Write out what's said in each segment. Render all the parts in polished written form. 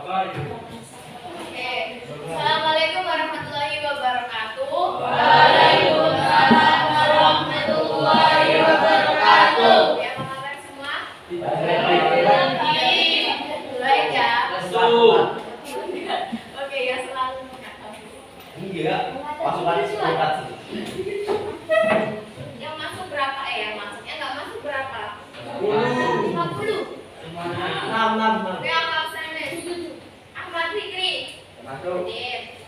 Oke. Assalamualaikum warahmatullahi wabarakatuh. Waalaikumsalam warahmatullahi wabarakatuh. Ya, apa kabar semua? Baik. Baik ya. Oke, ya selalu mengatakan. Enggak, pasukannya seperempat sih. Yang masuk berapa yang masuknya nggak masuk berapa? 10. 50. 6. Oke, apa absennya? Ahmad Fikri. Masuk.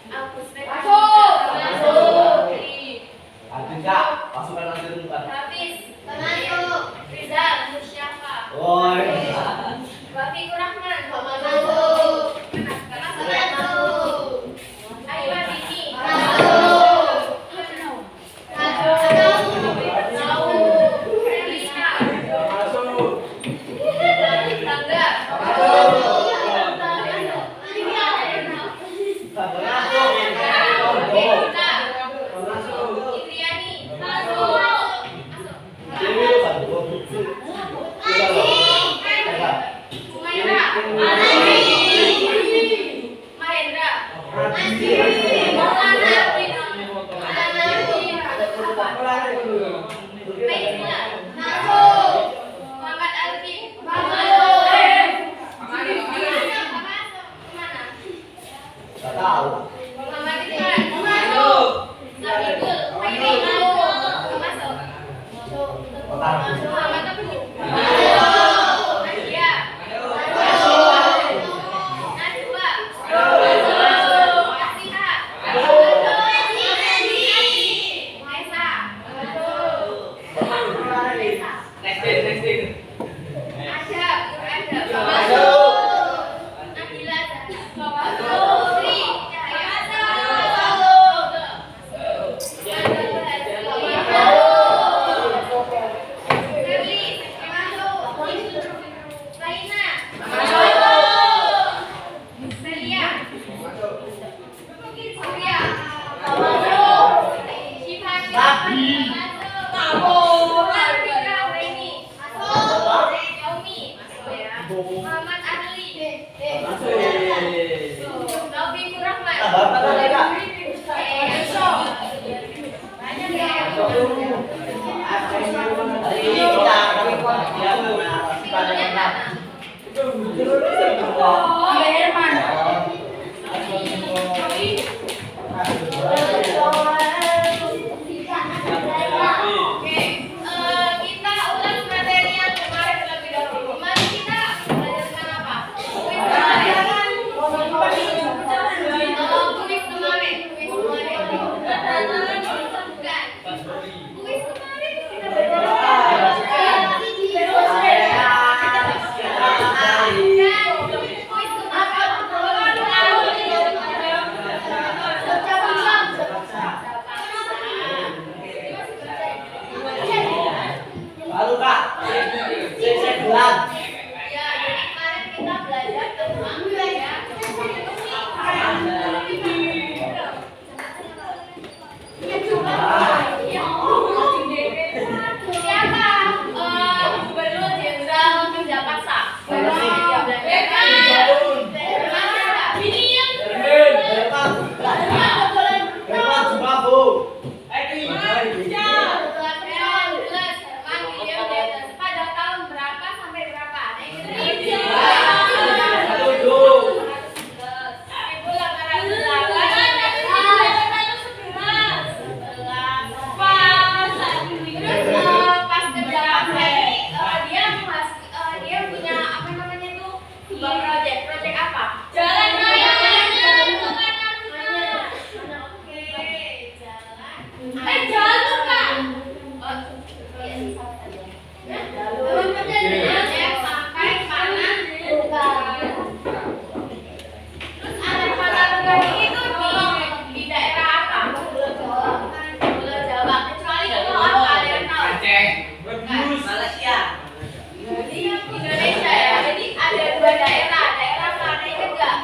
Agus Masuk. Enggak, pasukan nanti bukan. Hafiz. Masuk. Rizal Musyafa. Woi. Wafiqur Rahman. Masuk. Masuk. Ayo Dini. Muhammad Adli. Wafiqur Rahman. Kita ulas materi yang kemarin terlebih dahulu. Mari kita belajarkan apa? Kuis kemarin. Kuis kemarin. Bukan. Kuis kemarin kita Lalu Kak, saya bilang. Ya, jadi kemarin kita belajar tentang ya. Siapa Gubernur Jenderal Kerja Paksa? Pada tahun berapa sampai berapa? Pas kerja paksa ini dia punya apa namanya itu sebuah proyek apa? Jalan raya. Oke, jalan. Jalan bukan. Proyek sampai panas. Terus ada panas itu di daerah apa? Pulau Jawa. Kecuali kalau apa yang tahu? Malaysia. Indonesia ya. Jadi ada dua daerah. Daerah mana ingat nggak?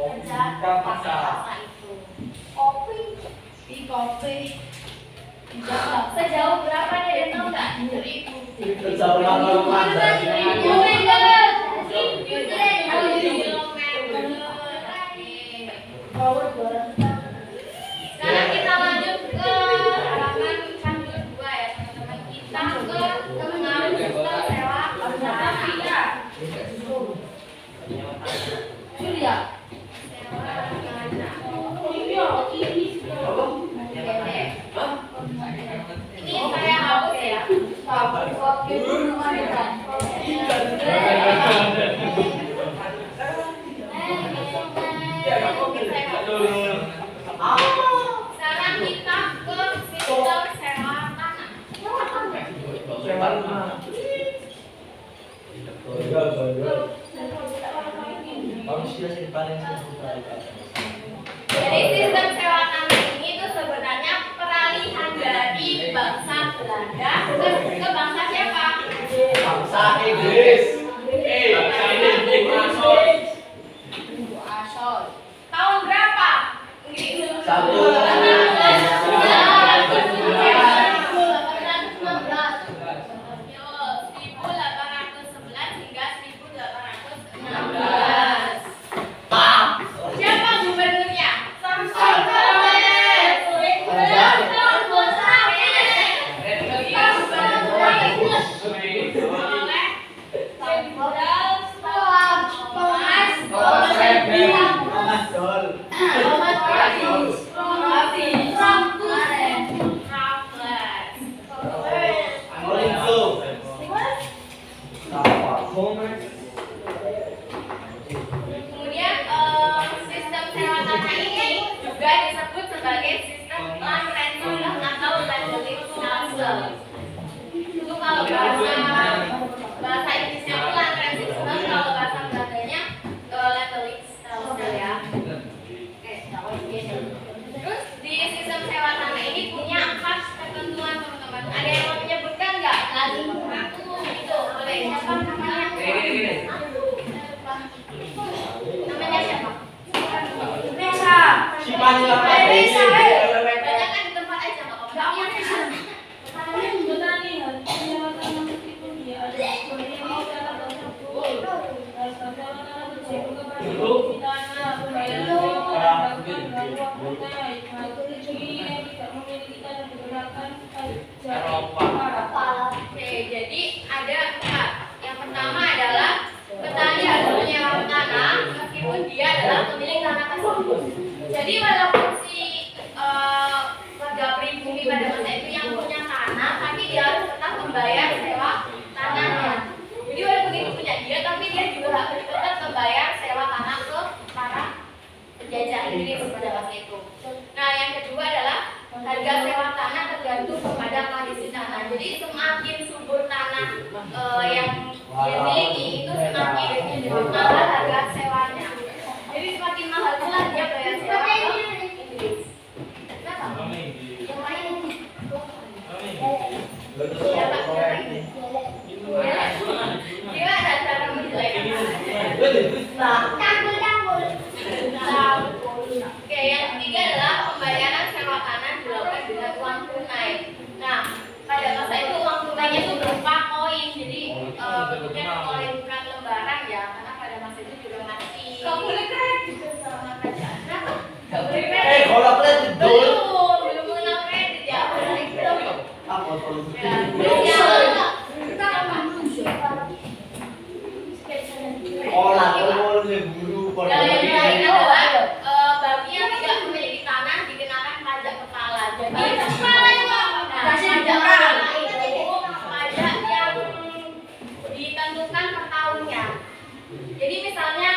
kerja pakai bahasa itu. Kopi di kopi. Sejauh berapa dia tahu nggak? 1000. Sejauh berapa? Sekarang kita lanjut ke halaman 102 ya teman-teman. Kita ke pengaruh sistem sewa tanah. Julia. Sewa tanah. Ini saya hapus ya. Sekarang kita ke sistem sewa tanah. Jadi sistem sewa tanah ini itu sebenarnya peralihan dari bangsa Belanda ke bangsa siapa? Bangsa Inggris. Asol. Tahun berapa? Inggris. 1811 hingga 1816. Siapa gubernurnya? Kemudian sistem sewa tanah ini juga disebut sebagai sistem land rental atau land lease system. Itu kalau bahasa Inggrisnya itu land rental system, kalau bahasa Belandanya land lease system ya. Terus di sistem sewa tanah ini punya 4 ketentuan teman-teman. Ada yang mau menyebutkan nggak? Aku itu boleh. Siapa namanya? Namanya siapa? Reza. Reza. Tanyakan di tempat aja nggak apa-apa. Oke, jadi ada 4. Yang pertama adalah petani harus menyewa tanah meskipun dia adalah pemilik tanah tersebut. Jadi walaupun si warga pribumi pada masa itu yang punya tanah, tapi dia harus tetap membayar sewa tanahnya. Jadi walaupun itu punya dia, tapi dia juga harus tetap membayar sewa tanah ke para penjajah Inggris pada masa itu. Nah, yang kedua adalah harga sewa tanah tergantung kepada kondisi tanah. Jadi semakin subur tanah yang dia miliki itu semakin mahal harga sewanya. Jadi semakin mahal pula dia bayar sewa ke Inggris. Kenapa? Yang lain ini. Gimana cara menjelaskan? Oke, yang ketiga adalah pembayaran sewa tanah dilakukan dengan uang tunai. Nah, pada masa itu uang tunainya itu berupa koin, jadi bentuknya koin bukan lembaran ya, karena pada masa itu juga masih. Gak boleh kredit sama kerajaan. Kenapa? Gak boleh kredit. Belum mengenal kredit ya. Yang lain adalah bagi yang tidak memiliki tanah dikenakan pajak kepala. Jadi pajak kepala itu pajak yang ditentukan per tahunnya. Jadi misalnya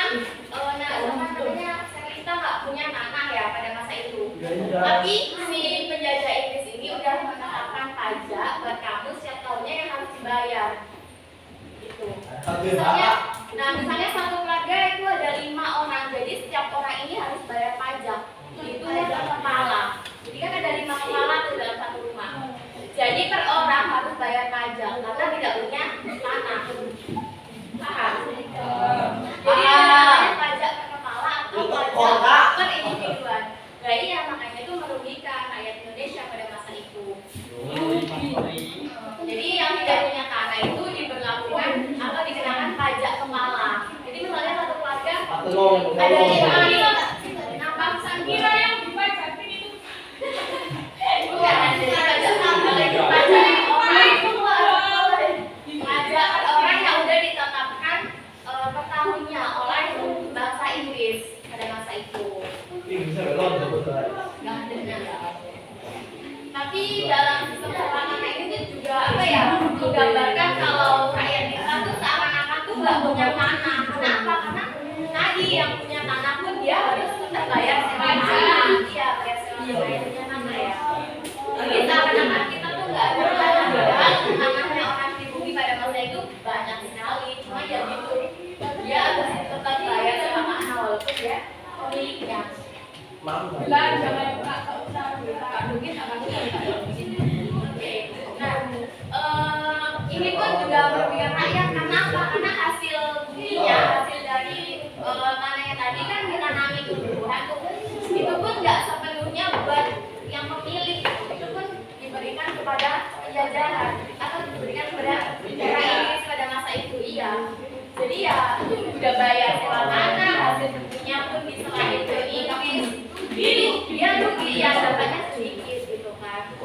kita nggak punya tanah ya pada masa itu, tapi si penjajah Inggris ini udah menetapkan pajak buat kamu setiap tahunnya yang harus dibayar. Gitu. Misalnya satu keluarga itu ada 5 orang, jadi setiap orang ini harus bayar pajak. Itu pajak kepala. Jadi kan ada 5 kepala tuh dalam satu rumah. Jadi per orang harus bayar pajak karena tidak punya tanah. Paham? Jadi ada pajak per kepala atau pajak Nggak ada. Tapi dalam sistem sewa tanah ini tuh juga apa ya, menggambarkan kalau rakyat kita tuh seakan-akan tuh nggak punya tanah. Kenapa? Karena tadi yang punya tanah pun dia harus tetap bayar sewa tanah. Iya, bayar sewa tanah punya tanah ya. Jadi seakan-akan kita tuh nggak ada tanah, padahal tanahnya orang pribumi pada masa itu banyak sekali. Cuma ya gitu, dia harus tetap bayar sewa tanah walaupun dia pemiliknya. Lah, jangan buka, tak usah buka. Mungkin akan buka. Oke. Nah, ini pun juga merugikan rakyat. Karena apa? Karena hasil belinya, hasil dari tanahnya tadi kan ditanami tumbuhan tuh. Itu pun nggak sepenuhnya buat yang pemilik. Itu pun diberikan kepada penjajahan atau diberikan kepada negara Inggris pada masa itu. Iya. Jadi ya udah bayar sewa tanah, hasil bentuknya pun diserahin ke Inggris. Jadi dia rugi ya, dapatnya sedikit gitu kan.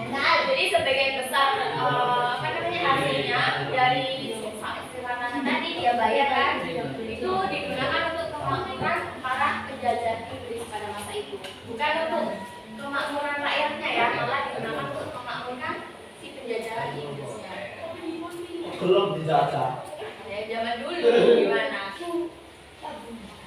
Nah, jadi sebagian besar apa namanya hasilnya dari sewa tanah tadi dia bayar kan, itu digunakan untuk kemakmuran para penjajah Inggris pada masa itu, bukan untuk kemakmuran rakyatnya ya, malah digunakan untuk memakmurkan si penjajahan Inggrisnya. Belum dijajah. Ya zaman dulu gimana?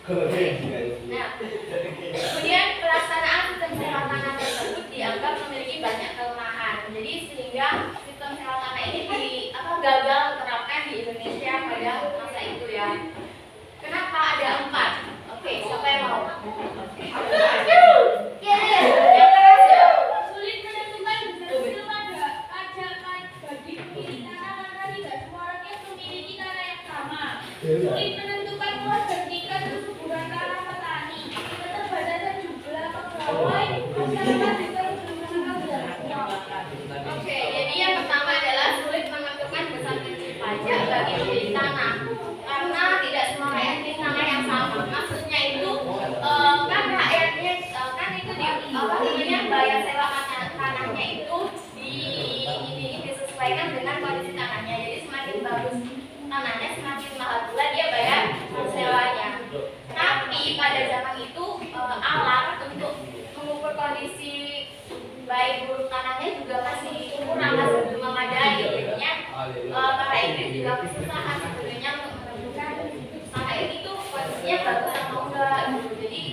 Nah, kemudian pelaksanaan sistem sewa tanah tersebut dianggap memiliki banyak kelemahan. Jadi sehingga sistem sewa tanah ini gagal diterapkan di Indonesia pada masa itu ya. Kenapa? Ada 4. Oke, siapa yang mau? Yang keras ya. Sulit menentukan hasil pada pajakan bagi pemilik tanah karena tidak semua rakyat memiliki tanah yang sama. Sulit menentukan luas dan tingkat kesuburan tanah petani. Keterbatasan jumlah pegawai masyarakat juga belum mengenal. Oke, jadi yang pertama adalah sulit menentukan besar kecil pajak bagi pemilik tanah karena tidak semua rakyat memiliki tanah yang sama. Maksudnya itu kan rakyatnya kan itu di apa namanya bayar sewa tanahnya itu disesuaikan dengan kondisi tanahnya. Jadi semakin bagus tanahnya semakin mahal pula dia bayar sewanya. Tapi pada zaman itu alat untuk mengukur kondisi baik buruk tanahnya juga masih kurang, masih belum memadai. Jadinya para Inggris juga kesusahan sebenarnya untuk menentukan tanah ini tuh kondisinya bagus atau enggak gitu. Jadi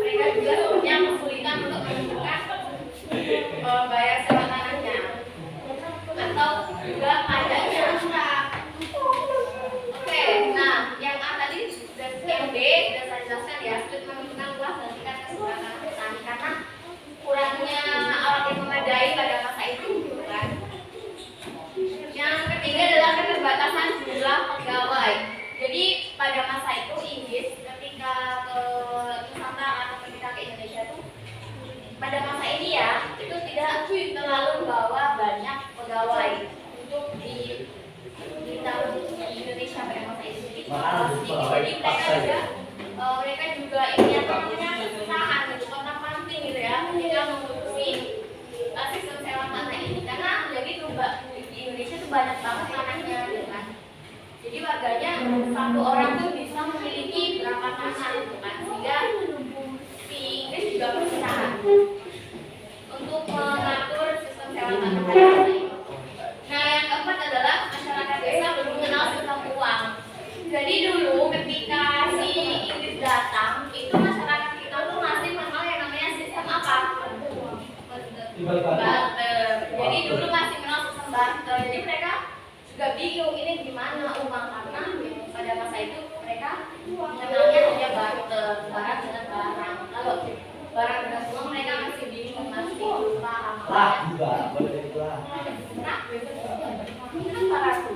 mereka juga sebenarnya kesulitan untuk menentukan bayar sewa tanahnya atau juga pajaknya. Oke, nah yang A tadi yang B sudah saya jelaskan ya, sulit menentukan luas dan tingkat kesuburan tanah petani karena kurangnya alat yang memadai pada masa itu kan. Yang ketiga adalah keterbatasan jumlah pegawai. Jadi pada masa itu Inggris ketika ke Nusantara atau ketika ke Indonesia tuh pada masa ini ya itu tidak terlalu membawa banyak pegawai untuk ditaruh di Indonesia pada masa itu. Jadi mereka juga ini apa namanya kesusahan gitu, kontak panting gitu ya ketika mengurusi sistem sewa tanah ini karena jadi tuh di Indonesia tuh banyak banget tanahnya gitu kan. Jadi warganya satu orang tuh bisa memiliki berapa tanah gitu kan, sehingga si Inggris juga kesusahan untuk mengatur sistem sewa tanah pada masa itu. Nah yang keempat adalah masyarakat desa belum mengenal sistem uang. Jadi dulu ketika si Inggris datang, itu masyarakat kita tuh masih mengenal yang namanya sistem apa? Barter. Jadi dulu masih mengenal sistem barter. Jadi mereka juga bingung ini gimana uang karena pada masa itu mereka mengenalnya hanya barter, barang dengan barang. Kalau barang dengan uang mereka masih bingung, masih belum paham. Juga boleh pulang. Nah, ini kan paraku.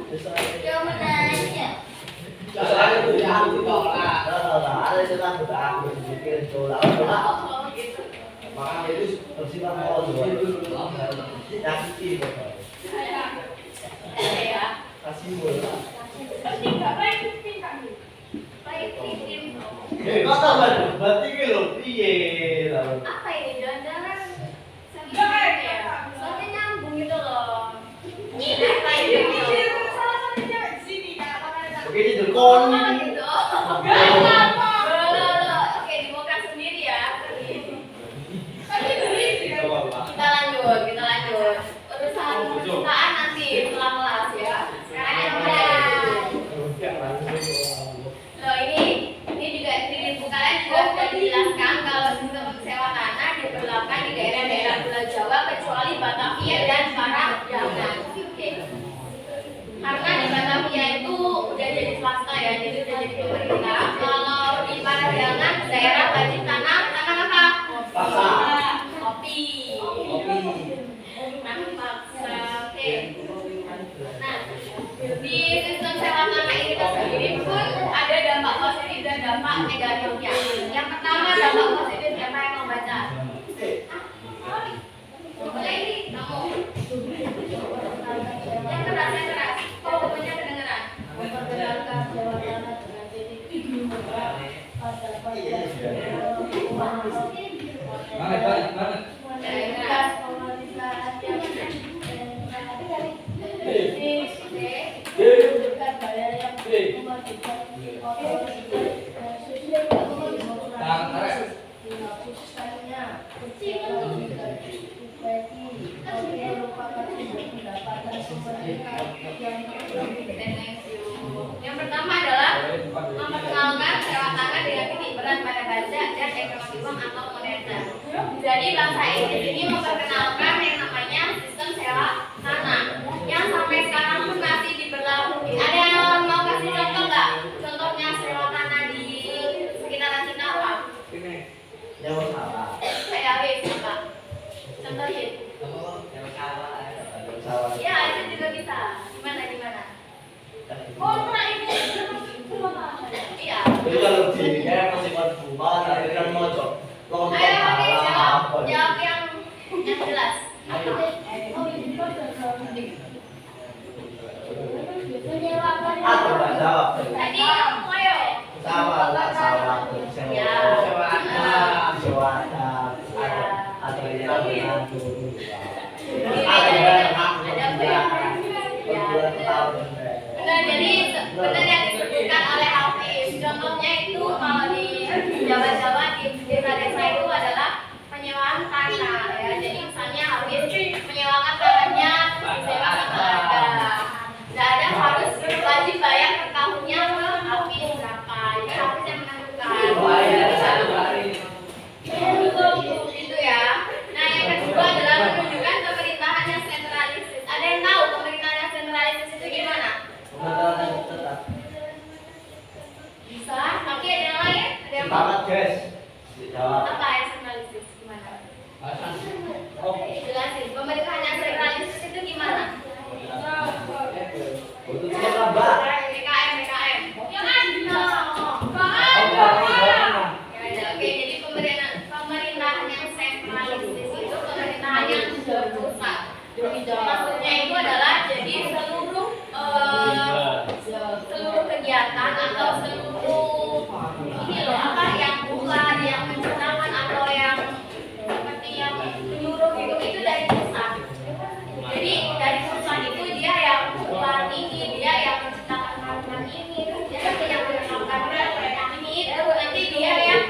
Yang menanya. Soalnya itu ya aku tolak. Ada setelah udah aku bikin tolak. Oh, gitu. Makanya itu bersifat mau dulu. Nyakiti betul. Ya. Kasih bola. Tidak baik tingkat. Baik, tim. Kata baru, berarti lo piye lalu? Apa ini? Jangan-jangan sentimen ya? Soalnya nyambung gitu loh. Ini apa ini? Salah satunya di sini. Oke, itu kon. Oh, gitu. Gak apa-apa. Batavia dan Parahiangan. Oke. Karena di Batavia itu udah jadi swasta ya, jadi udah jadi pemerintah. Kalau di Parahiangan daerah wajib tanam apa? Paksa. Kopi. Tanam paksa. Oke. Nah, di sistem sewa tanah ini sendiri pun ada dampak positif dan dampak negatifnya. Yang pertama dampak positif, siapa yang mau baca? Boleh ini kamu. Yang keras, yang keras. Pokoknya kedengeran. Memperkenalkan sewa tanah dengan titik pada yang pertama adalah memperkenalkan sewa tanah dengan titik berat pada pajak dan ekonomi uang atau moneter. Jadi bahasa Inggris ini memperkenalkan yang namanya sistem sewa tanah yang sampai sekarang pun masih diberlakukan. Ada yang mau kasih contoh nggak? Contohnya sewa tanah di sekitaran kita apa? Jauh salah. Kayak wis apa? Contohin. Ya, itu juga bisa. Gimana? Oh, pernah itu. Iya. Jadi kalau di kayak masih konsumen, tapi kan mau coba lontong Ayo, Mami, apa? jawab yang jelas. Atau nggak jawab? Tadi kamu ayo. Sawah, Ya. sewa atau yang dulu. Ada Benar, jadi benar yang disebutkan oleh Hafiz. Contohnya itu kalau di Jawa-Jawa di desa-desa itu adalah penyewaan tanah ya. Jadi misalnya Hafiz menyewakan tanahnya disewa sama Anda. Nggak ada harus wajib bayar per tahunnya ke Hafiz berapa. Itu Hafiz yang menentukan. Itu ya. Nah yang kedua adalah menunjukkan pemerintahan yang sentralisis. Ada yang tahu pemerintahan yang sentralisis itu gimana? Bisa, tapi ada yang lain? Ada yang mau? Banget guys. Jawab. Apa yang sentralisis? Gimana? Jelasin, pemerintahan yang sentralisis itu gimana? Untuk siapa, Mbak? PKM. Yang ada. Oke, jadi pemerintahan yang sentralisis itu pemerintahan yang berpusat. Maksudnya itu adalah jadi seluruh kegiatan atau seluruh ini loh apa yang bukan yang menciptakan atau yang seperti yang menyuruh itu dari pusat. Jadi dari pusat itu dia yang bukan ini, dia yang menciptakan peraturan ini, dia yang menetapkan peraturan ini, itu nanti dia yang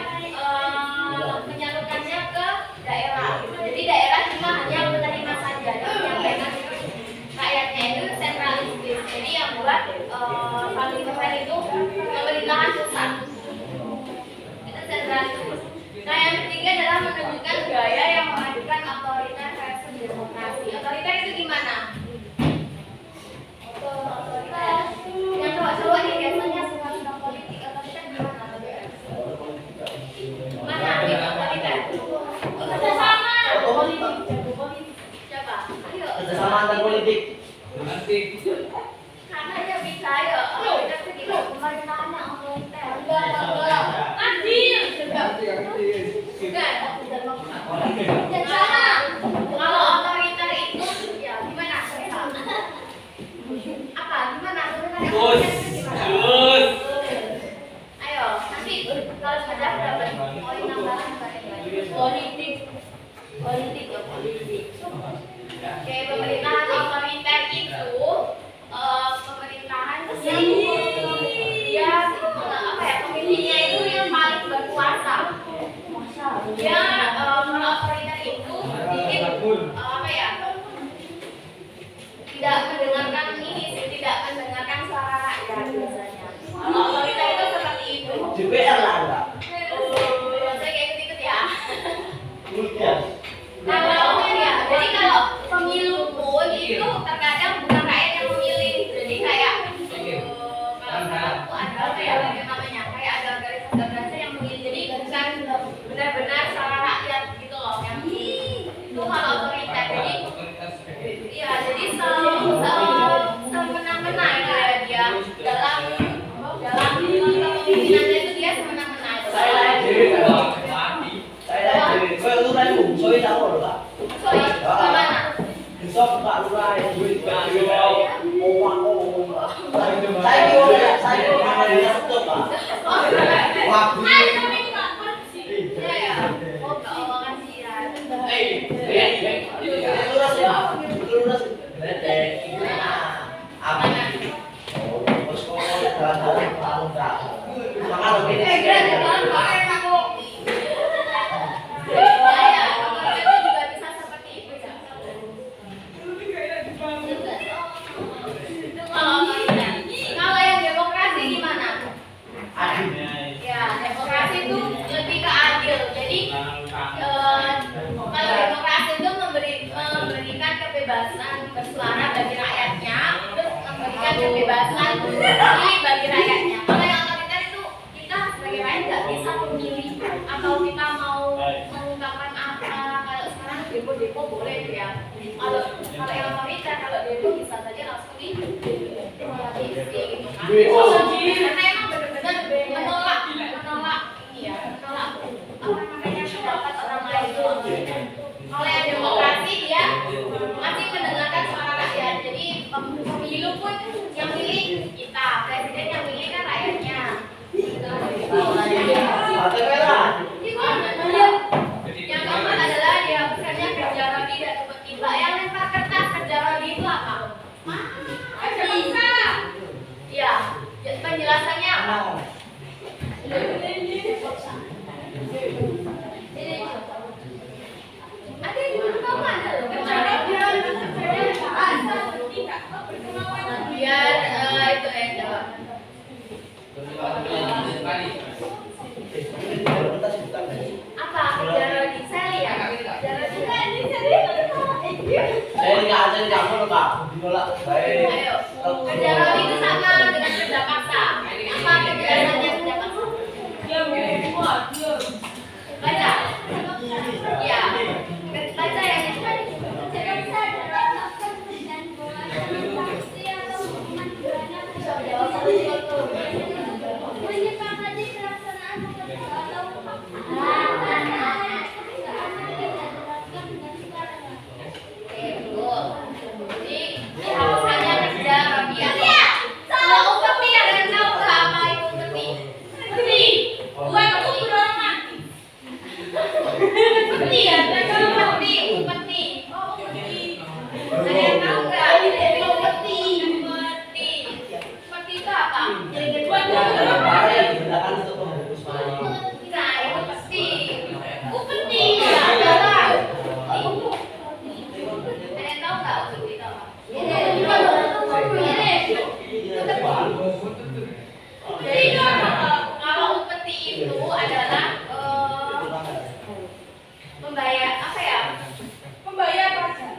menyalurkannya ke daerah. Jadi daerah cuma hanya menerima saja dan menyampaikan rakyatnya itu sentralistis. Jadi yang buat paling keren itu pemerintahan pusat. Itu sentralistis. Nah yang ketiga adalah menunjukkan gaya yang memadukan otoriter versus demokrasi. Otoriter itu gimana? Otoriter yang cowok-cowok ini biasanya suka politik. Otoriter gimana? Mana nih otoriter? Kerjasama politik. Siapa? Ayo. Kerjasama antar politik. Karena dia bisa ya. Otoriter itu gimana? Pemerintahan yang otoriter. Adil. Bukan. Kalau otoriter itu ya gimana? Apa? Gimana? Ayo, nanti kalau sudah dapat poin tambahan politik. Oke, pemerintahan otoriter itu pemerintahan yang dia apa ya? Pemimpinnya itu yang paling berkuasa. Dia kalau otoriter itu sedikit apa ya? Tidak mendengarkan ini sih, tidak mendengarkan suara rakyat biasanya. Kalau otoriter itu seperti itu. DPR lah enggak? Saya kayak ikut-ikut ya. Kemudian Kalau ya, jadi kalau pemilu Kalau yang demokrasi gimana? Ya, demokrasi itu lebih ke adil. Jadi kalau demokrasi itu memberikan kebebasan bersuara bagi rakyatnya, terus memberikan kebebasan memilih bagi rakyatnya. Kalau yang otoriter itu kita sebagai rakyat nggak bisa memilih atau kita mau mengungkapkan apa. Kalau sekarang demo boleh tuh ya. Kalau yang otoriter kalau demo bisa saja langsung direvisi gitu kan. Karena emang benar-benar menolak ini ya, menolak apa namanya pendapat orang lain itu. Kalau yang demokrasi dia masih mendengarkan suara rakyat. Jadi pemilu pun yang pilih kita, presiden yang pilih kan rakyatnya. Yang keempat adalah dihapuskannya kerja rodi dan tiba-tiba yang lempar kertas kerja rodi itu apa? Iya, penjelasannya apa? Ada yang belum tahu ada loh. Biar itu jawab. Apa kerja rodi seli ya? Kerja rodi Ayo, kerja rodi itu sama dengan kerja paksa. Apa penjelasannya kerja paksa? Baca. Ya. Baca ya. Menyepakati pelaksanaan Dihapuskannya kerja rodi ya. Kalau upeti ada yang tahu nggak apa itu upeti? Upeti ya, upeti. Ada yang tahu nggak? Upeti itu apa? Jadi kedua nah, itu pasti. Upeti ya, adalah. Ada yang tahu nggak upeti itu apa? Jadi kalau upeti itu adalah membayar apa ya? membayar pajak.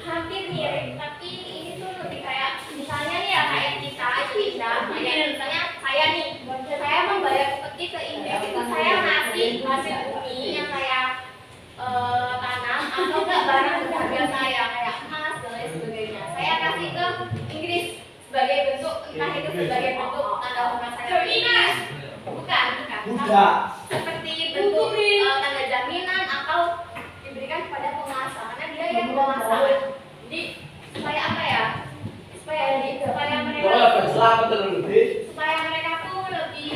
Hampir mirip, tapi ini tuh lebih kayak misalnya nih ya kayak kita Indonesia, misalnya saya nih, saya membayar upeti ke Inggris itu saya ngasih hasil bumi yang saya tanam atau enggak barang berharga saya kayak emas dan lain sebagainya. Saya kasih ke Inggris sebagai bentuk entah itu sebagai bentuk tanda hormat saya. Bukan. Seperti bentuk tanda jaminan atau diberikan kepada penguasa karena dia yang penguasa. Jadi supaya apa ya? Supaya mereka tuh lebih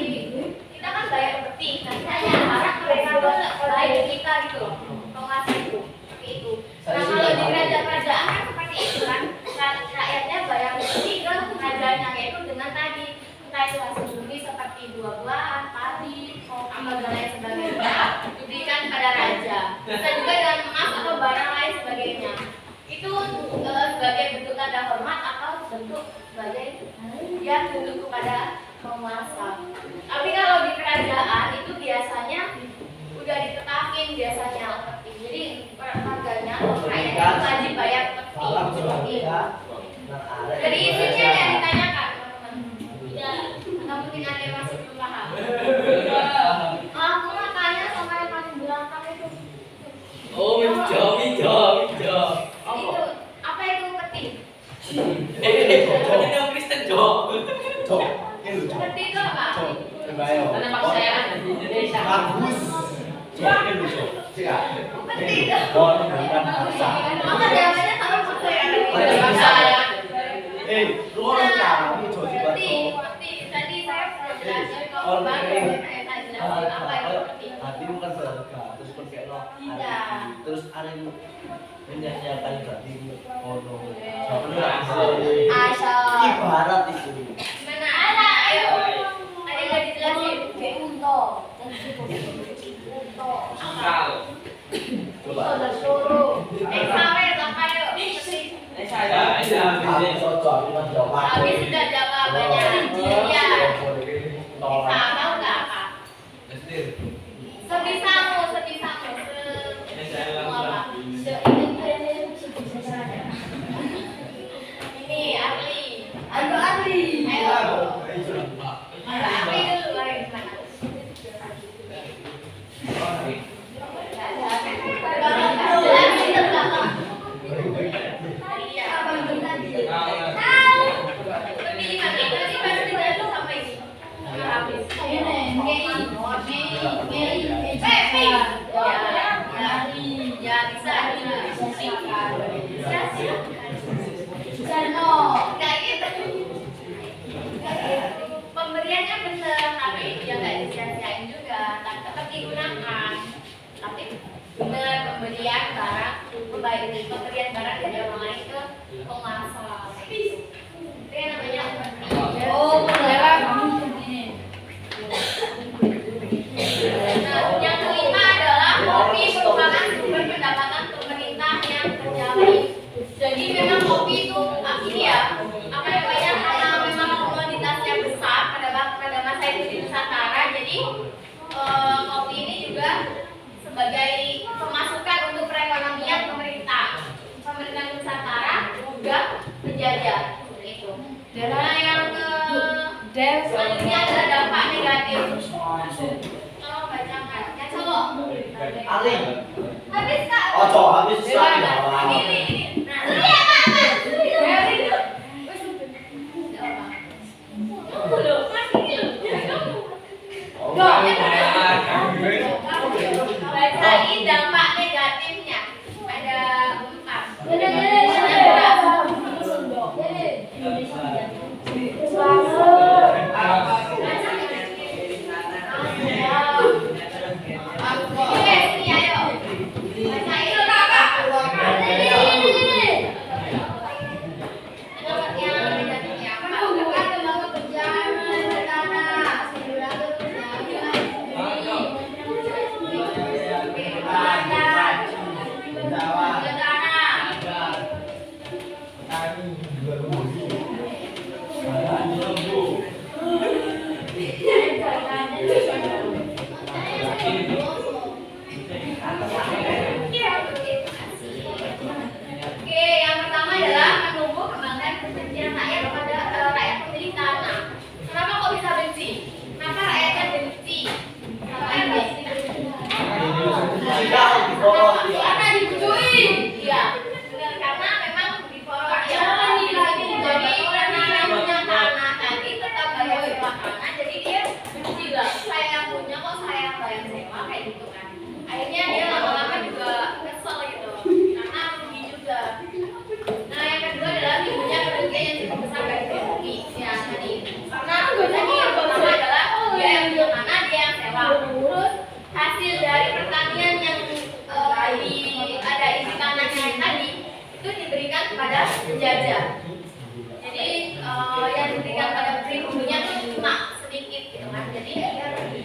kita kan bayar upeti. Nah, misalnya harap mereka tuh baik ke kita gitu loh. Penguasa itu seperti itu. Nah, kalau di kerajaan kan seperti itu kan. Rakyatnya bayar upeti ke kerajaannya yaitu dengan tadi entah itu hasil bumi seperti buah-buahan, padi, atau dan lain sebagainya diberikan pada raja. Bisa juga dengan emas atau barang lain sebagainya. Itu sebagai bentuk tanda hormat atau bentuk sebagai yang bentuk kepada penguasa. Tapi kalau di kerajaan itu biasanya udah ditetapin biasanya upeti. Jadi warganya rakyatnya wajib bayar upeti. Jadi isinya yang ditanyakan teman-teman. Atau mungkin ada yang masih belum paham. Aku makanya sama yang paling belakang itu. Hijau. Itu apa itu upeti? Upeti itu apa? Upeti itu. Maka jawabannya sama saya akan saya. Lu orang kami Josi Seperti Bato. tadi saya sudah jelaskan kalau baru saya jelasin apa itu seperti. Hati bukan berharga, terus pakai lo. Iya. Terus ada yang menyanyikan hati ono. Asal. Ibarat itu. Mana ada? Ayo. Ada yang nggak dijelasin? Unto. Unto. Coba. Sampai ayo. Habis cocok cuma jawab. Habis sudah jawabannya. Iya. Sama nggak apa? Sebisamu. Ini Arli. Ayo Arli. Ayo. Arli dulu lagi mana? Pemberiannya benar, tapi ya nggak disia-siain juga, tetap digunakan. Tapi benar pemberian barang, pemberian barang dari orang lain ke penguasa. Itu yang namanya oh, pemberian. Nah, yang kelima adalah kopi merupakan sumber pendapatan pemerintah yang terjamin. Jadi memang kopi itu ini ya, apa namanya, karena memang komoditasnya besar pada masa itu di Nusantara, jadi kopi ini juga sebagai pemasukan untuk perekonomian pemerintah Nusantara juga menjajah itu. Nah, yang selanjutnya adalah dampak negatif. Tolong bacakan. Ya coba. Ali. Habis Kak. Ojo habis sekali. Ini. Nah, lihat Pak. Dari itu. Belum, masih bacain dampak negatifnya. Ada 4. Oke, yang pertama adalah menumbuh kembangkan kebencian rakyat kepada rakyat pemilik tanah. Kenapa kok bisa benci? Kenapa rakyatnya benci? Karena dibujui. Iya, benar, karena memang diporoti. Jadi karena yang punya tanah tadi tetap bayar sewa tanah, jadi dia benci lah. Saya yang punya kok saya bayar sewa kayak gitu kan. Akhirnya dia lama-lama juga kesel gitu, karena rugi juga. Nah, yang kedua adalah timbulnya kerugian yang cukup besar bagi ekonomi. Ya tadi, karena tadi yang pertama adalah dia yang punya tanah, dia yang sewa. Terus hasil dari pertanian yang ada isi tanahnya tadi itu diberikan kepada penjajah. Jadi yang diberikan pada pribadinya itu cuma sedikit gitu kan. Jadi dia rugi.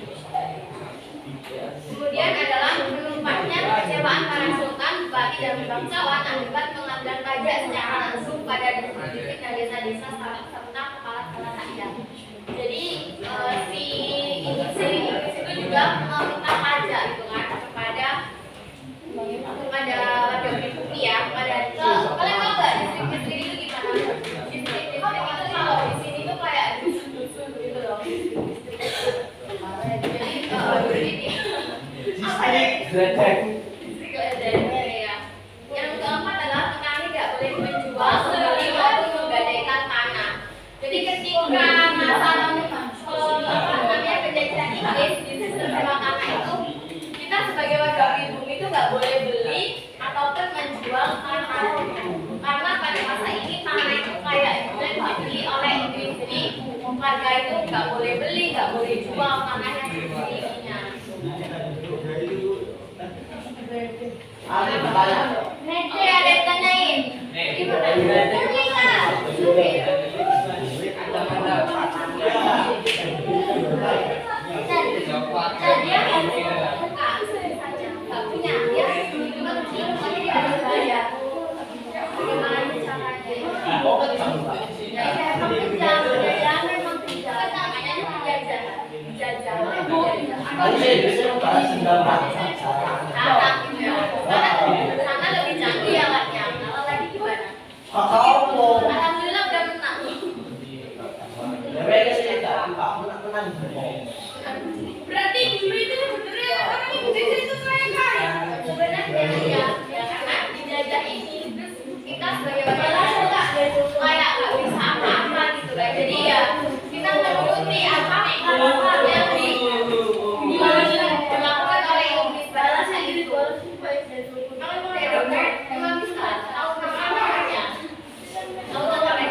Kemudian adalah menumpahnya kekecewaan para sultan, bupati dan bangsawan akibat pengambilan pajak secara langsung pada distrik dan desa-desa serta kepala-kepala rakyat. Jadi si Inggris itu juga meminta pajak gitu kan kepada warga pribumi ya, kalian tahu nggak distrik-distrik itu gimana? Distrik-distrik itu kalau di sini tuh kayak dusun-dusun gitu loh. Jadi Distrik ledeng ya. Yang keempat adalah petani tidak boleh menjual, membeli maupun menggadaikan tanah. Jadi ketika masa penjajahan Inggris di sistem sewa tanah itu, kita sebagai warga pribumi itu nggak boleh beli ataupun menjual tanah, karena tanah yang dimilikinya. Ada bertanya. Oke, ada yang tanyain. Gimana? Dan dia buka saja, nggak punya. Dia cuma dia harus bayar. Bagaimana caranya? Oh, kan sama. Ya, memang kejam, ya memang kejam. Namanya dijajah, dijajah. Tadi saya biasanya membahas tentang Anak gitu ya. Karena lebih canggih ya laknya. Kalau lagi gimana? Kakao. Alhamdulillah udah menang. Mereka sih tak menang. Berarti dulu itu sebenarnya orang ibu jajar itu kaya. Sebenarnya ya karena dijajah ini kita sebagai masyarakat kayak nggak bisa apa-apa gitu kan. Jadi ya kita menuruti apa yang dilakukan oleh Inggris bahasa itu. Kalau mau dari dokter emang bisa tahu namanya, tahu namanya.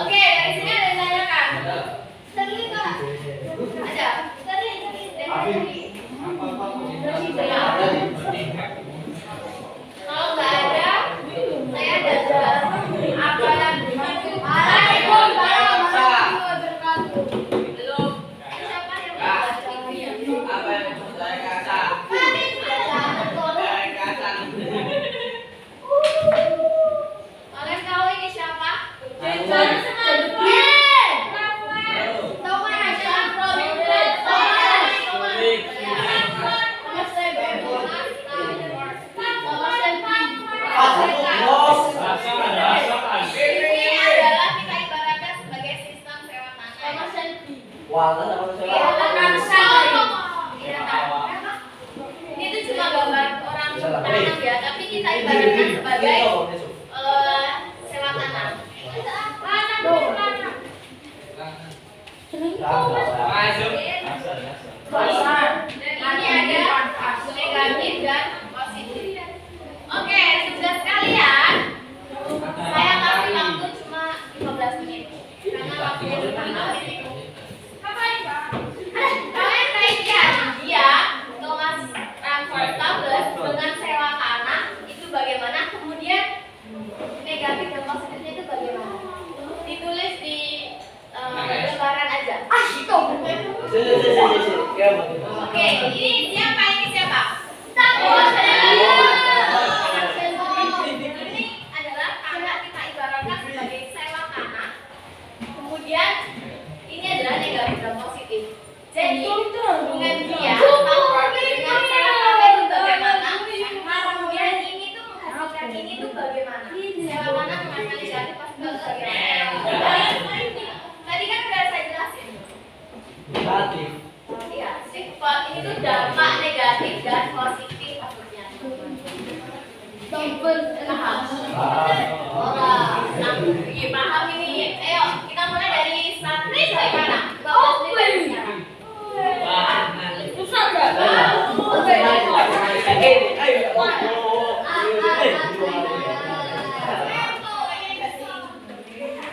Oke, dari sini ada yang tanyakan. Sering nggak? Ada. Sering. Kalau nggak ada, saya ada apa yang belum. Siapa yang baca ini? Apa yang saya kata? Kalian tahu ini siapa? Jajar Ini adalah kita ibaratkan sebagai sistem sewa tanah. Ini tuh cuma gambar orang tanah ya, tapi kita ibaratkan sebagai sewa tanah. Dan ini ada negatif dan positif. Oke, tugas kalian saya kasih waktu cuma 15 menit karena waktunya terbatas. Kalian kaitkan dia Thomas Ramford Douglas dengan sewa tanah itu bagaimana, kemudian negatif dan positifnya itu bagaimana? Ditulis di lembaran aja. Itu. Oke, ini siapa? Ini siapa? Ini adalah tanah kita ibaratkan sebagai sewa tanah. Kemudian ini adalah negatif dan positif. Jadi hubungan dia